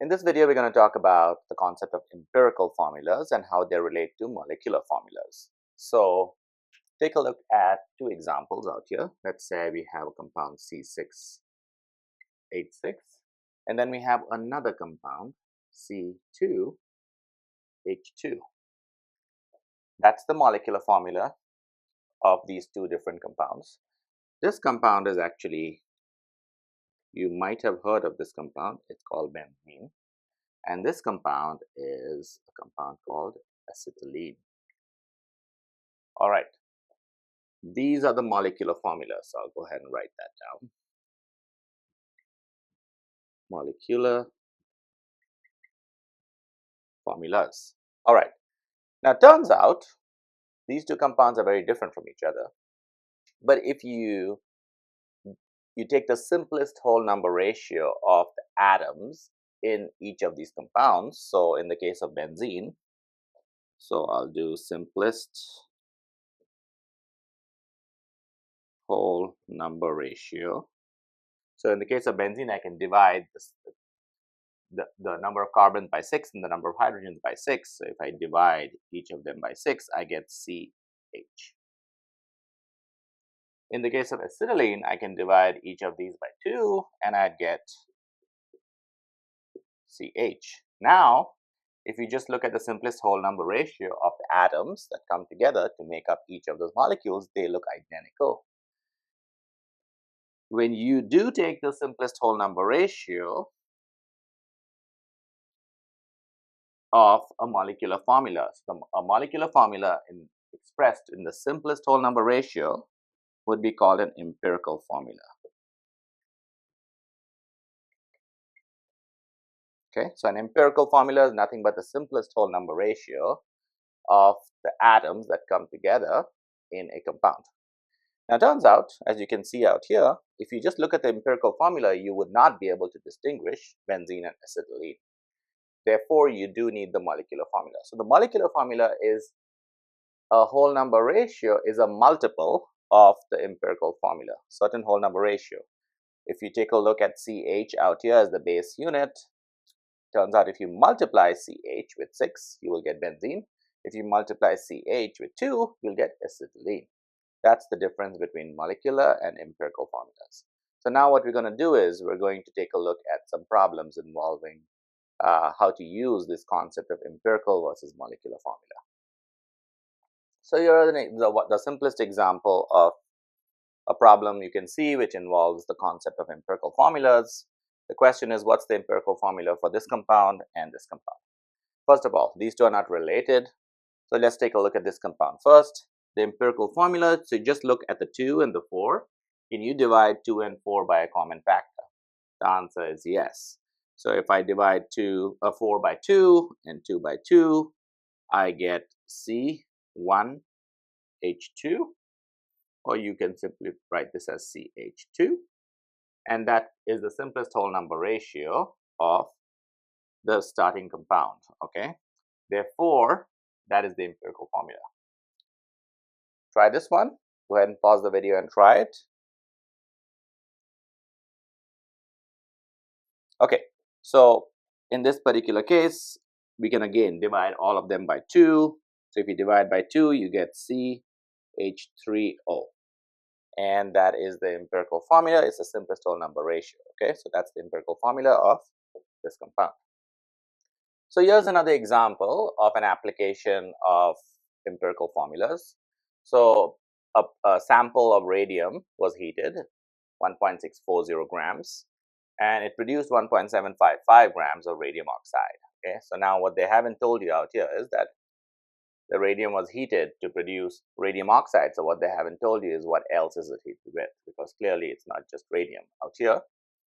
In this video, we're going to talk about the concept of empirical formulas and how they relate to molecular formulas. So take a look at two examples out here. Let's say we have a compound C6H6, and then we have another compound C2H2. That's the molecular formula of these two different compounds. This compound is actually, you might have heard of this compound, it's called benzene. And this compound is a compound called acetylene. All right, these are the molecular formulas. So I'll go ahead and write that down. Molecular formulas. All right, now it turns out these two compounds are very different from each other. But if you take the simplest whole number ratio of the atoms in each of these compounds, so in the case of benzene, so I'll do simplest whole number ratio. So in the case of benzene, I can divide the number of carbons by 6 and the number of hydrogens by 6. So if I divide each of them by 6, I get CH. In the case of acetylene, I can divide each of these by 2 and I'd get CH. Now, if you just look at the simplest whole number ratio of the atoms that come together to make up each of those molecules, they look identical. When you do take the simplest whole number ratio of a molecular formula, so a molecular formula expressed in the simplest whole number ratio would be called an empirical formula. Okay, so an empirical formula is nothing but the simplest whole number ratio of the atoms that come together in a compound. Now, it turns out, as you can see out here, if you just look at the empirical formula, you would not be able to distinguish benzene and acetylene. Therefore, you do need the molecular formula. So the molecular formula is a whole number ratio is a multiple of the empirical formula, certain whole number ratio. If you take a look at CH out here as the base unit, turns out if you multiply CH with 6, you will get benzene. If you multiply CH with 2, you'll get acetylene. That's the difference between molecular and empirical formulas. So now what we're going to do is we're going to take a look at some problems involving how to use this concept of empirical versus molecular formula. So here are the simplest example of a problem you can see which involves the concept of empirical formulas. The question is, what's the empirical formula for this compound and this compound? First of all, these two are not related. So let's take a look at this compound first. The empirical formula, so just look at the 2 and the 4. Can you divide 2 and 4 by a common factor? The answer is yes. So if I divide 4 by 2 and 2 by 2, I get C1H2, or you can simply write this as CH2. And that is the simplest whole number ratio of the starting compound, okay? Therefore, that is the empirical formula. Try this one. Go ahead and pause the video and try it. Okay, so in this particular case, we can again divide all of them by 2. So if you divide by 2, you get CH3O. And that is the empirical formula. It's the simplest whole number ratio. Okay, so that's the empirical formula of this compound. So here's another example of an application of empirical formulas. So a sample of radium was heated, 1.640 grams, and it produced 1.755 grams of radium oxide. Okay, so now what they haven't told you out here is that the radium was heated to produce radium oxide. So what they haven't told you is what else is it heated with, because clearly it's not just radium out here.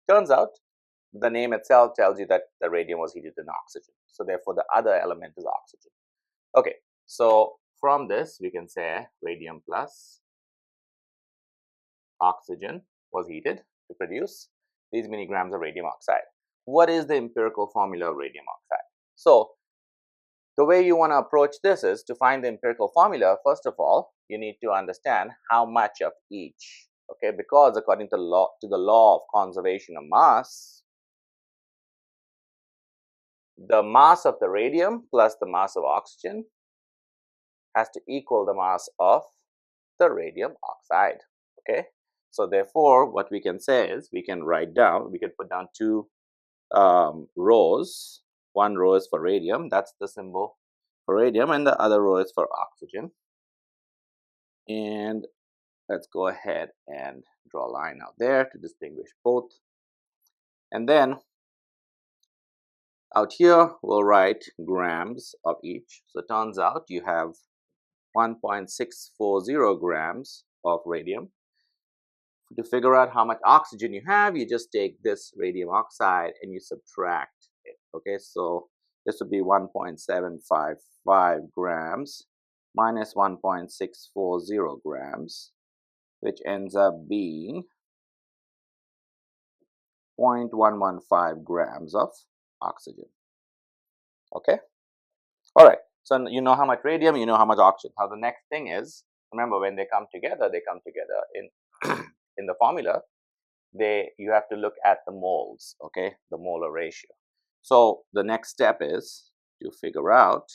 Turns out the name itself tells you that the radium was heated in oxygen. So therefore the other element is oxygen. Okay, so from this we can say radium plus oxygen was heated to produce these many grams of radium oxide. What is the empirical formula of radium oxide? So the way you want to approach this is to find the empirical formula. First of all, you need to understand how much of each, okay, because according to the law of conservation of mass, the mass of the radium plus the mass of oxygen has to equal the mass of the radium oxide. Okay, so therefore what we can say is we can put down two rows. One row is for radium, that's the symbol for radium, and the other row is for oxygen. And let's go ahead and draw a line out there to distinguish both. And then out here we'll write grams of each. So it turns out you have 1.640 grams of radium. To figure out how much oxygen you have, you just take this radium oxide and you subtract it. Okay, so this would be 1.755 grams minus 1.640 grams, which ends up being 0.115 grams of oxygen. Okay, all right, so you know how much radium, you know how much oxygen. Now the next thing is, remember, when they come together in in the formula, you have to look at the moles, okay, the molar ratio. So the next step is to figure out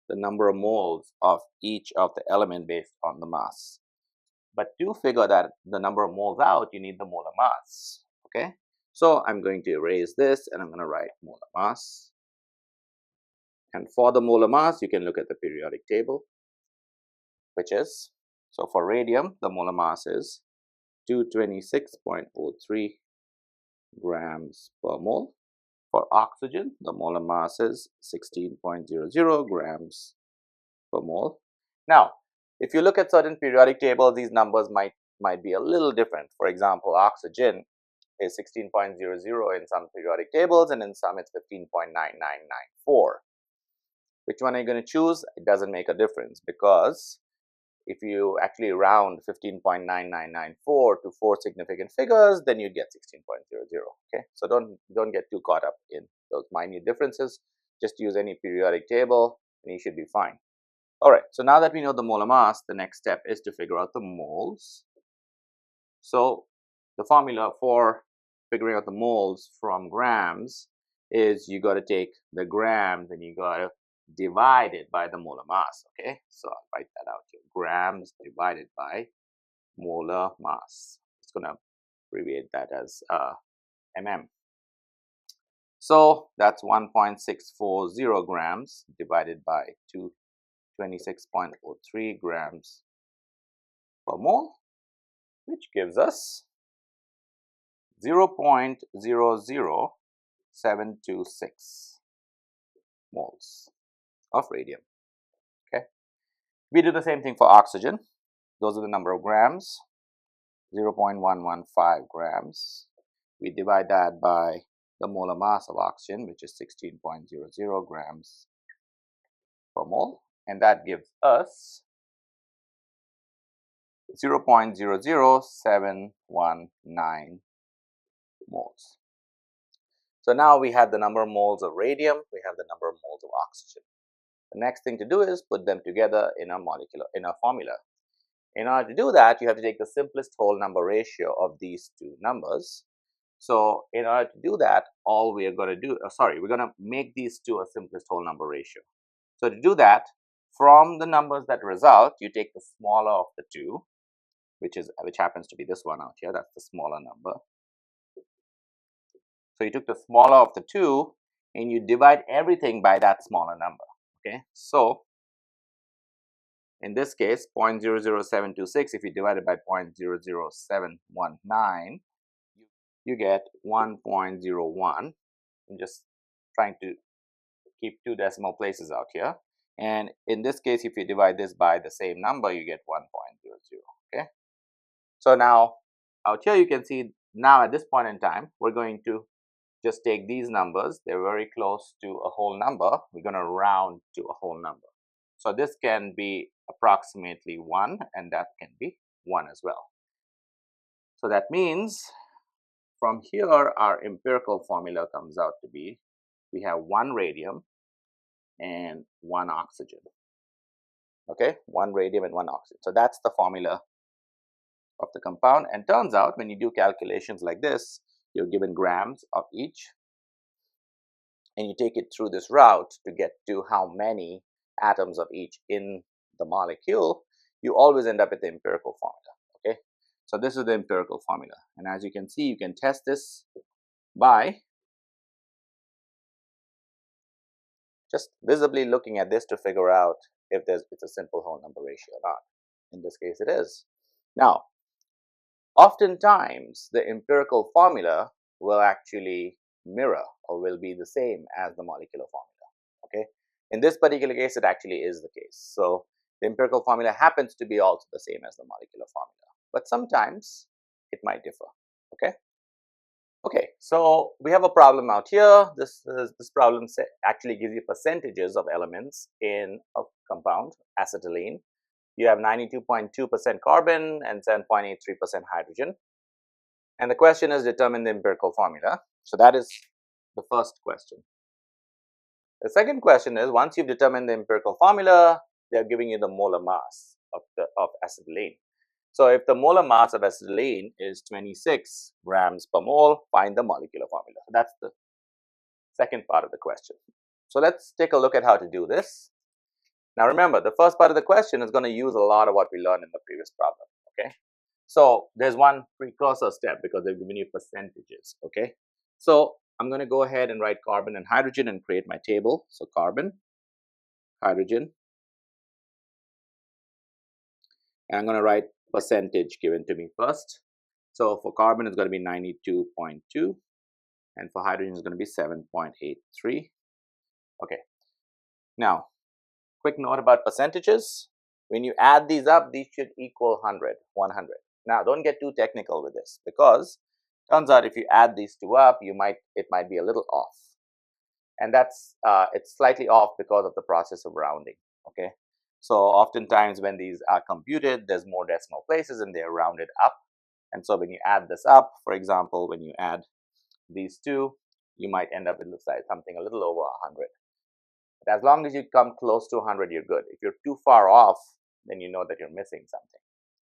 the number of moles of each of the element based on the mass. But to figure that the number of moles out, you need the molar mass. Okay, so I'm going to erase this and I'm going to write molar mass. And for the molar mass, you can look at the periodic table, which is, so for radium, the molar mass is 226.03 grams per mole. For oxygen, the molar mass is 16.00 grams per mole. Now, if you look at certain periodic tables, these numbers might be a little different. For example, oxygen is 16.00 in some periodic tables, and in some it's 15.9994. Which one are you going to choose? It doesn't make a difference, because if you actually round 15.9994 to four significant figures, then you get 16.00. Okay, so don't get too caught up in those minute differences. Just use any periodic table and you should be fine. All right, so now that we know the molar mass, the next step is to figure out the moles. So the formula for figuring out the moles from grams is you got to take the grams and you got to divide it by the molar mass. Okay, so I'll write that out here: grams divided by molar mass. It's going to abbreviate that as mm. So that's 1.640 grams divided by 226.03 grams per mole, which gives us 0.00726 moles of radium. Okay, we do the same thing for oxygen. Those are the number of grams, 0.115 grams. We divide that by the molar mass of oxygen, which is 16.00 grams per mole, and that gives us 0.00719 moles. So now we have the number of moles of radium, we have the number of moles of oxygen. The next thing to do is put them together in a formula. In order to do that, you have to take the simplest whole number ratio of these two numbers. So in order to do that, all we are going to do, we're going to make these two a simplest whole number ratio. So to do that, from the numbers that result, you take the smaller of the two, which happens to be this one out here. That's the smaller number. So you took the smaller of the two and you divide everything by that smaller number. Okay, so in this case, 0.00726, if you divide it by 0.00719, you get 1.01. I'm just trying to keep two decimal places out here. And in this case, if you divide this by the same number, you get 1.00. Okay, so now out here you can see, now at this point in time, we're going to just take these numbers. They're very close to a whole number. We're going to round to a whole number. So this can be approximately 1, and that can be 1 as well. So that means from here, our empirical formula comes out to be, we have 1 radium and 1 oxygen. Okay, 1 radium and 1 oxygen. So that's the formula of the compound. And turns out when you do calculations like this, you're given grams of each. and you take it through this route to get to how many atoms of each in the molecule, you always end up with the empirical formula. Okay, so this is the empirical formula, and as you can see, you can test this by just visibly looking at this to figure out if it's a simple whole number ratio or not. In this case, it is. Now, oftentimes the empirical formula will actually mirror or will be the same as the molecular formula. Okay, in this particular case, it actually is the case. So the empirical formula happens to be also the same as the molecular formula, but sometimes it might differ. Okay. Okay, so we have a problem out here. This problem actually gives you percentages of elements in a compound, acetylene. You have 92.2% carbon and 7.83% hydrogen. And the question is determine the empirical formula. So that is the first question. The second question is, once you've determined the empirical formula, they are giving you the molar mass of acetylene. So if the molar mass of acetylene is 26 grams per mole, find the molecular formula. So that's the second part of the question. So let's take a look at how to do this. Now remember, the first part of the question is going to use a lot of what we learned in the previous problem. Okay, so there's one precursor step because they've given you percentages. Okay, so I'm going to go ahead and write carbon and hydrogen and create my table. So carbon, hydrogen, and I'm going to write percentage given to me first. So for carbon, it's going to be 92.2, and for hydrogen, it's going to be 7.83. Okay. Now, quick note about percentages. When you add these up, these should equal 100. Now, don't get too technical with this because it turns out if you add these two up, it might be a little off, and it's slightly off because of the process of rounding. Okay. So oftentimes when these are computed, there's more decimal places and they're rounded up. And so when you add this up, for example, when you add these two, you might end up with something a little over 100. But as long as you come close to 100, you're good. If you're too far off, then you know that you're missing something.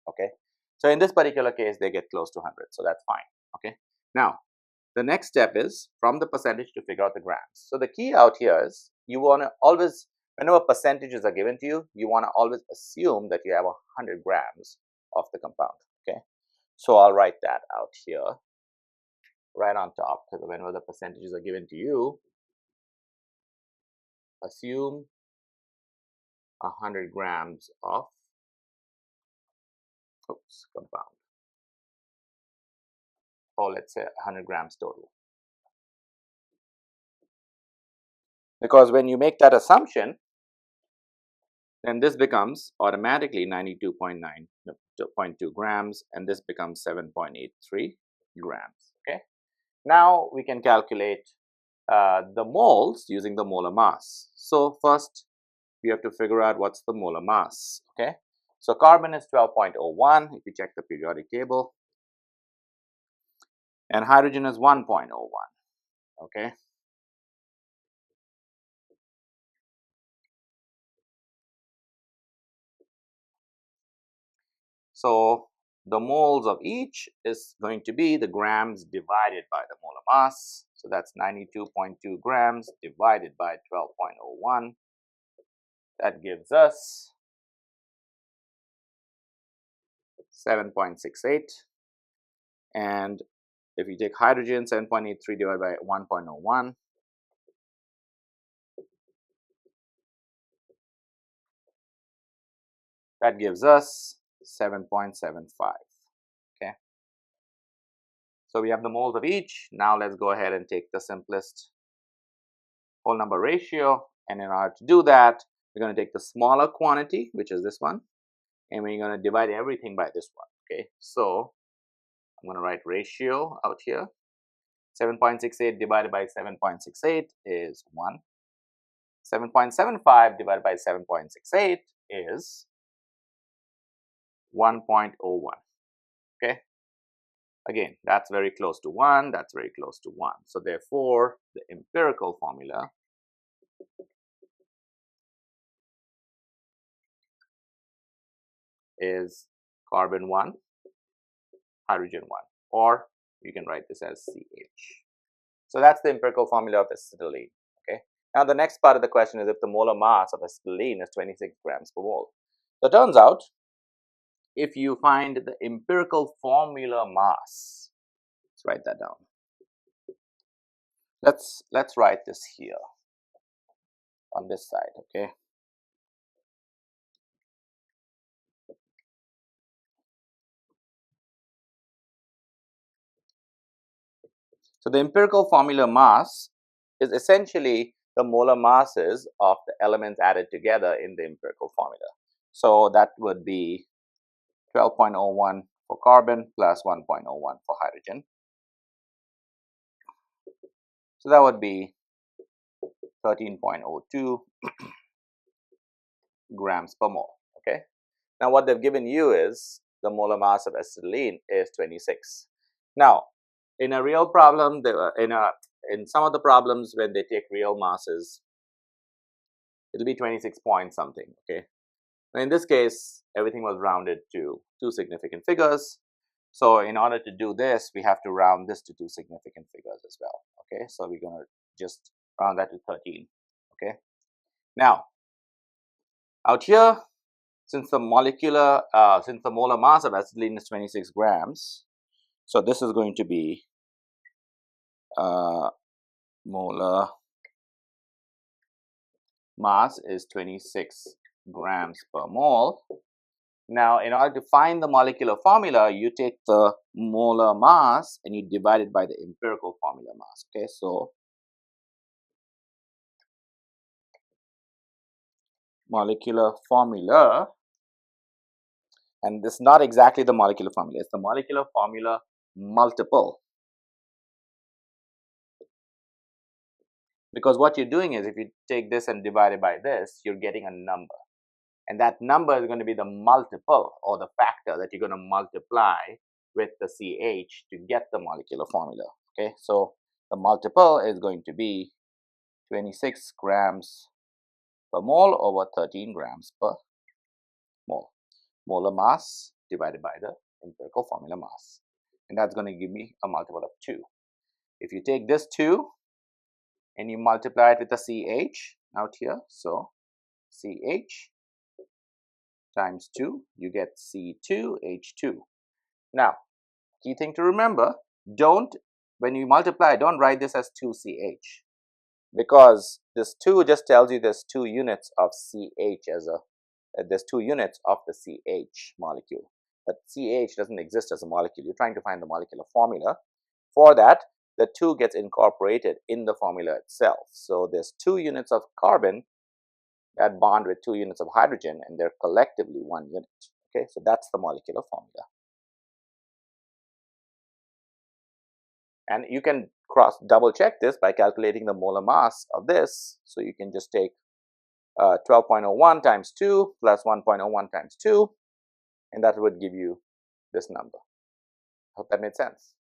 Okay. So in this particular case, they get close to 100. So that's fine. Okay. Now, the next step is from the percentage to figure out the grams. So the key out here is you want to always, whenever percentages are given to you, you want to always assume that you have 100 grams of the compound. Okay, so I'll write that out here right on top, because whenever the percentages are given to you, assume 100 grams of compound, or let's say 100 grams total. Because when you make that assumption, then this becomes automatically 92.2 grams, and this becomes 7.83 grams. Okay. Now we can calculate the moles using the molar mass. So first, we have to figure out what's the molar mass. Okay. So carbon is 12.01 if you check the periodic table, and hydrogen is 1.01. Okay. So the moles of each is going to be the grams divided by the molar mass. So that's 92.2 grams divided by 12.01. That gives us 7.68. And if you take hydrogen, 7.83 divided by 1.01, that gives us 7.75. Okay. So we have the moles of each. Now let's go ahead and take the simplest whole number ratio. And in order to do that, we're going to take the smaller quantity, which is this one, and we're going to divide everything by this one. Okay. So I'm going to write ratio out here. 7.68 divided by 7.68 is 1. 7.75 divided by 7.68 is 1.01. Okay. Again, that's very close to 1. That's very close to 1. So therefore, the empirical formula is carbon 1, hydrogen 1, or you can write this as CH. So that's the empirical formula of acetylene. Now the next part of the question is if the molar mass of acetylene is 26 grams per mole. So it turns out if you find the empirical formula mass, let's write that down. Let's write this here on this side, okay? So the empirical formula mass is essentially the molar masses of the elements added together in the empirical formula. So that would be 12.01 for carbon plus 1.01 for hydrogen. So that would be 13.02 grams per mole, okay? Now what they've given you is the molar mass of acetylene is 26. Now, in a real problem, in some of the problems when they take real masses, it'll be 26 point something, okay? In this case, everything was rounded to two significant figures. So in order to do this, we have to round this to two significant figures as well, okay? So we're going to just round that to 13, okay? Now, out here, since the molar mass of acetylene is 26 grams, so this is going to be molar mass is 26 grams per mole. Now, in order to find the molecular formula, you take the molar mass and you divide it by the empirical formula mass, okay? So, molecular formula, and this is not exactly the molecular formula, it's the molecular formula multiple. Because what you're doing is if you take this and divide it by this, you're getting a number. And that number is going to be the multiple or the factor that you're going to multiply with the CH to get the molecular formula. Okay, so the multiple is going to be 26 grams per mole over 13 grams per mole. Molar mass divided by the empirical formula mass. And that's going to give me a multiple of 2. If you take this 2 and you multiply it with the CH out here, so CH times 2, you get C2H2. Now, key thing to remember, when you multiply, don't write this as 2CH, because this 2 just tells you there's 2 units of CH there's 2 units of the CH molecule. But CH doesn't exist as a molecule. You're trying to find the molecular formula. For that, the 2 gets incorporated in the formula itself. So there's 2 units of carbon that bond with 2 units of hydrogen, and they're collectively 1 unit. Okay, so that's the molecular formula. And you can double check this by calculating the molar mass of this. So you can just take 12.01 times 2 plus 1.01 times 2, and that would give you this number. Hope that made sense.